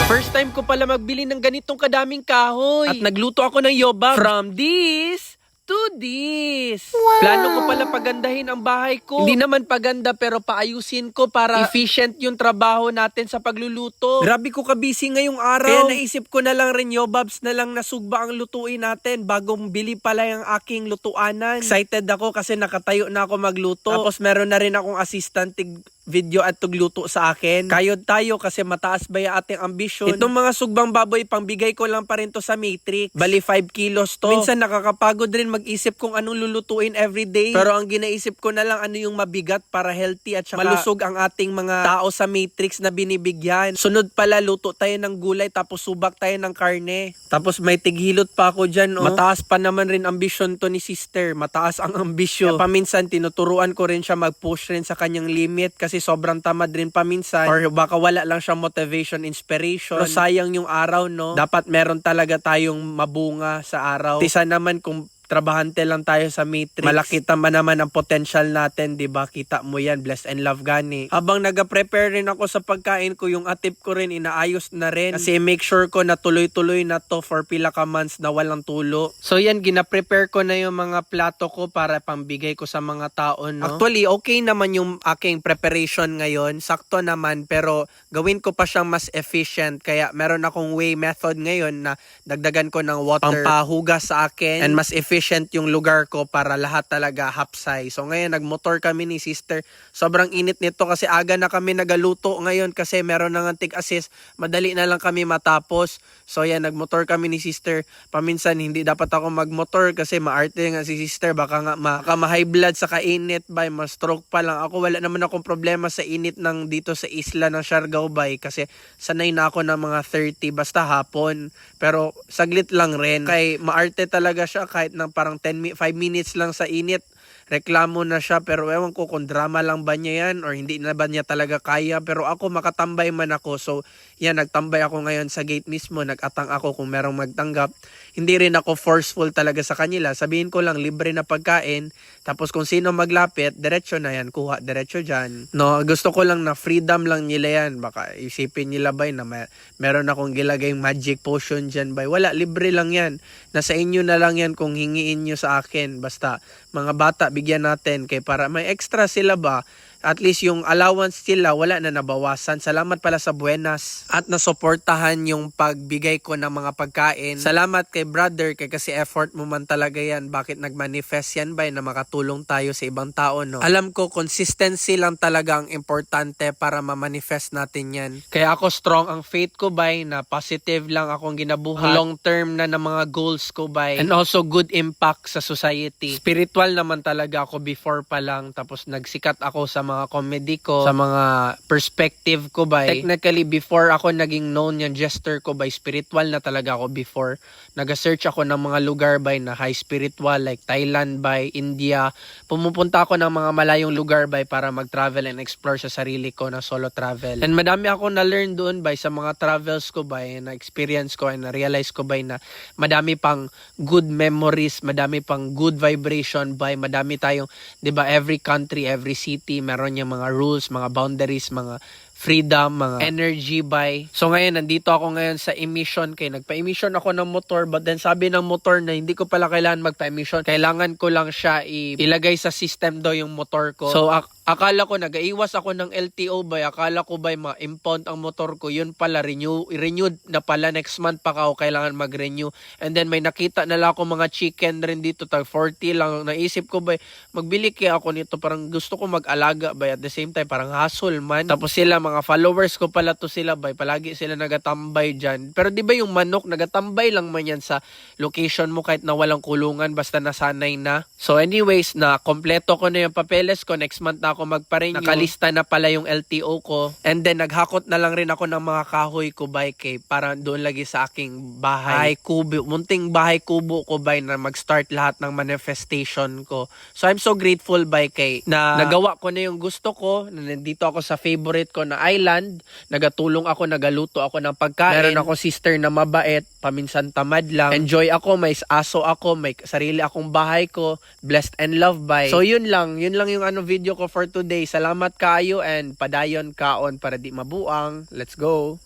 First time ko pala magbili ng ganitong kadaming kahoy. At nagluto ako ng yobab. From this to this. Wow. Plano ko pala pagandahin ang bahay ko. Hindi naman paganda pero paayusin ko para efficient yung trabaho natin sa pagluluto. Grabe ko kabisi ngayong araw. Kaya naisip ko na lang rin yobabs na lang nasugba ang lutuin natin bagong bili pala yung aking lutuanan. Excited ako kasi nakatayo na ako magluto. Tapos meron na rin akong assistant video at tugluto sa akin. Kayod tayo kasi mataas ba yung ating ambisyon. Itong mga sugbang baboy, pangbigay ko lang pa rin to sa Matrix. Bali 5 kilos to. Minsan nakakapagod rin mag-isip kung anong lulutuin everyday. Pero ang ginaisip ko na lang ano yung mabigat para healthy at saka malusog ang ating mga tao sa Matrix na binibigyan. Sunod pala, luto tayo ng gulay tapos subak tayo ng karne. Tapos may tighilot pa ako dyan. Oh. Mataas pa naman rin ambisyon to ni sister. Mataas ang ambisyon. Kaya paminsan tinuturuan ko rin siya mag-push rin sa kanyang limit kasi sobrang tamad rin paminsan or baka wala lang siyang motivation, inspiration. Pero sayang yung araw, no? Dapat meron talaga tayong mabunga sa araw. Tisa naman kung trabahante lang tayo sa Matrix. Malaki naman ang potential natin, 'di ba? Kita mo 'yan, bless and love gani. Habang naga-prepare rin ako sa pagkain ko, yung atip ko rin inaayos na rin kasi make sure ko na tuloy-tuloy na to for pila ka months na walang tulo. So yan, gina-prepare ko na yung mga plato ko para pambigay ko sa mga tao, no? Actually, okay naman yung aking preparation ngayon. Sakto naman, pero gawin ko pa siyang mas efficient. Kaya meron akong method ngayon na dagdagan ko ng water, pampahugas sa akin, and mas efficient yung lugar ko para lahat talaga hapsay. So ngayon nagmotor kami ni sister. Sobrang init nito kasi aga na kami nagaluto ngayon kasi meron nang tig-assist. Madali na lang kami matapos. So yan, nagmotor kami ni sister. Paminsan hindi dapat ako magmotor kasi maarte nga si sister. Baka ma-high blood sa kainit bay, ma-stroke pa lang. Ako wala naman akong problema sa init ng dito sa isla ng Siargao bay kasi sanay na ako ng mga 30 basta hapon. Pero saglit lang rin. Kay maarte talaga siya kahit na parang 5 minutes lang sa init, reklamo na siya. Pero ewan ko kung drama lang ba niya yan or hindi na ba niya talaga kaya. Pero ako makatambay man ako. So yan, nagtambay ako ngayon sa gate mismo. Nag-atang ako kung merong magtanggap. Hindi rin ako forceful talaga sa kanila. Sabihin ko lang libre na pagkain. Tapos kung sino maglapit, diretso na yan. Kuha, diretso dyan. No, gusto ko lang na freedom lang nila yan. Baka isipin nila ba na meron akong gilagay magic potion dyan ba. Wala, libre lang yan. Nasa inyo na lang yan kung hingiin nyo sa akin. Basta mga bata, bigyan natin kay para may extra sila ba. At least yung allowance sila wala na nabawasan. Salamat pala sa Buenas at nasuportahan yung pagbigay ko ng mga pagkain. Salamat kay brother kasi effort mo man talaga yan. Bakit nagmanifest yan ba na makatulong tayo sa ibang tao, no? Alam ko consistency lang talaga ang importante para ma-manifest natin yan. Kaya ako strong ang faith ko bay na positive lang akong ginabuhat. Long term na ng mga goals ko bay. And also good impact sa society. Spiritual naman talaga ako before pa lang. Tapos nagsikat ako sa mga comedy ko, sa mga perspective ko ba. Technically, before ako naging known yung gesture ko ba, spiritual na talaga ako before. Nag-search ako ng mga lugar ba na high spiritual like Thailand ba, India. Pumupunta ako ng mga malayong lugar ba para mag-travel and explore sa sarili ko na solo travel. And madami ako na-learn doon ba sa mga travels ko ba, na-experience ko and na-realize ko ba na madami pang good memories, madami pang good vibration ba, madami tayong, 'di ba, every country, every city meron yung mga rules, mga boundaries, mga freedom, mga energy by. So ngayon, nandito ako ngayon sa emission. Kaya nagpa-emission ako ng motor, but then sabi ng motor na hindi ko pala kailangan magpa-emission. Kailangan ko lang siya ilagay sa system daw yung motor ko. So akala ko, nag-aiwas ako ng LTO ba, akala ko ba ma-impound ang motor ko. Yun pala, renewed na pala. Next month pa ako kailangan mag-renew. And then may nakita na lang ako mga chicken rin dito, tag 40 lang. Naisip ko ba, magbili kaya ako nito. Parang gusto ko mag-alaga ba, at the same time, parang hassle man. Tapos sila, mga followers ko pala to sila ba, palagi sila nagatambay dyan. Pero di ba yung manok, nagatambay lang man yan sa location mo kahit na walang kulungan, basta nasanay na. So anyways, na kompleto ko na yung papeles ko. Next month na ako magpa-renew. Nakalista na pala yung LTO ko. And then naghakot na lang rin ako ng mga kahoy ko by kay para doon lagi sa aking bahay kubo, munting bahay kubo ko by na mag-start lahat ng manifestation ko. So I'm so grateful by kay na nagawa ko na yung gusto ko. Nandito ako sa favorite ko na island. Nagatulong ako, nagaluto ako ng pagkain. Meron ako sister na mabait, paminsan tamad lang. Enjoy ako, may aso ako, may sarili akong bahay ko. Blessed and loved by. So yun lang yung video ko for today. Salamat kayo and padayon kaon para di mabuang. Let's go.